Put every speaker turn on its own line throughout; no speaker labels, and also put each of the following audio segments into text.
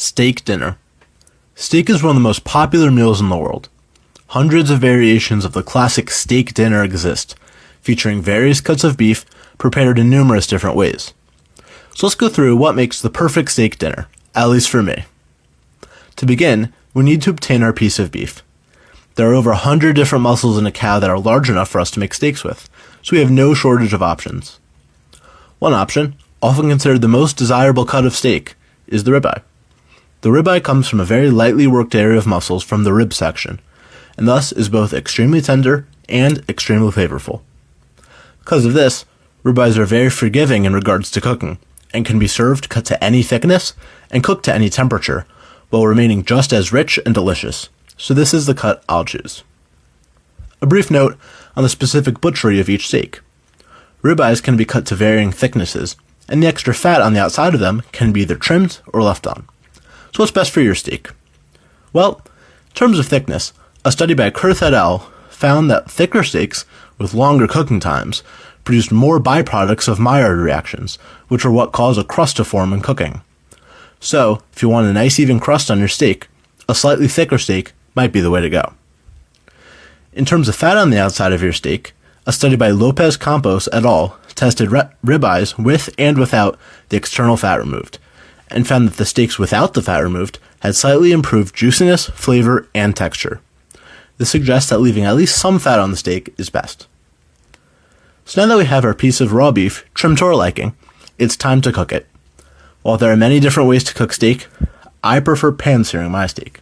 Steak dinner. Steak is one of the most popular meals in the world. Hundreds of variations of the classic steak dinner exist, featuring various cuts of beef prepared in numerous different ways. So let's go through what makes the perfect steak dinner, at least for me. To begin, we need to obtain our piece of beef. There are over 100 different muscles in a cow that are large enough for us to make steaks with, so we have no shortage of options. One option, often considered the most desirable cut of steak, is the ribeye. The ribeye comes from a very lightly worked area of muscles from the rib section, and thus is both extremely tender and extremely flavorful. Because of this, ribeyes are very forgiving in regards to cooking, and can be served cut to any thickness and cooked to any temperature, while remaining just as rich and delicious, so this is the cut I'll choose. A brief note on the specific butchery of each steak. Ribeyes can be cut to varying thicknesses, and the extra fat on the outside of them can be either trimmed or left on. So what's best for your steak? Well, in terms of thickness, a study by Kurth et al. Found that thicker steaks with longer cooking times produced more byproducts of Maillard reactions, which are what cause a crust to form in cooking. So, if you want a nice even crust on your steak, a slightly thicker steak might be the way to go. In terms of fat on the outside of your steak, a study by Lopez Campos et al. Tested ribeyes with and without the external fat removed, and found that the steaks without the fat removed had slightly improved juiciness, flavor, and texture. This suggests that leaving at least some fat on the steak is best. So now that we have our piece of raw beef trimmed to our liking, it's time to cook it. While there are many different ways to cook steak, I prefer pan-searing my steak.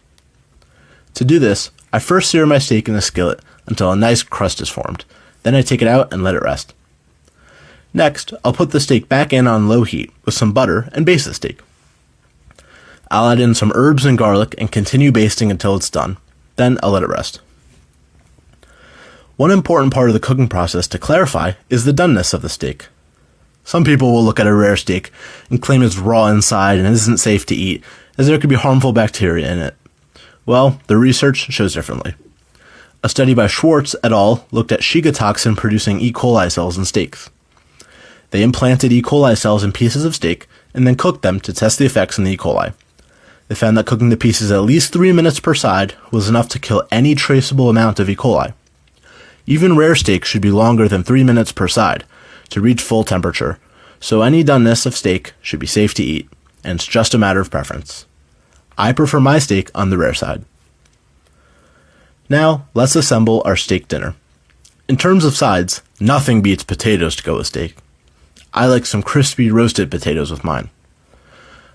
To do this, I first sear my steak in the skillet until a nice crust is formed. Then I take it out and let it rest. Next, I'll put the steak back in on low heat with some butter and baste the steak. I'll add in some herbs and garlic and continue basting until it's done. Then I'll let it rest. One important part of the cooking process to clarify is the doneness of the steak. Some people will look at a rare steak and claim it's raw inside and isn't safe to eat, as there could be harmful bacteria in it. Well, the research shows differently. A study by Schwartz et al. Looked at Shiga toxin producing E. coli cells in steaks. They implanted E. coli cells in pieces of steak and then cooked them to test the effects on the E. coli. They found that cooking the pieces at least 3 minutes per side was enough to kill any traceable amount of E. coli. Even rare steaks should be longer than 3 minutes per side to reach full temperature, so any doneness of steak should be safe to eat, and it's just a matter of preference. I prefer my steak on the rare side. Now, let's assemble our steak dinner. In terms of sides, nothing beats potatoes to go with steak. I like some crispy roasted potatoes with mine.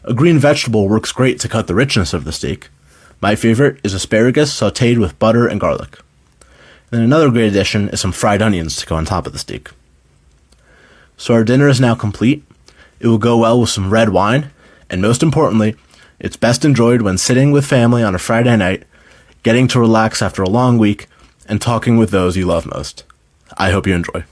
A green vegetable works great to cut the richness of the steak. My favorite is asparagus sautéed with butter and garlic. Then another great addition is some fried onions to go on top of the steak. So our dinner is now complete. It will go well with some red wine, and most importantly, it's best enjoyed when sitting with family on a Friday night, getting to relax after a long week, and talking with those you love most. I hope you enjoy.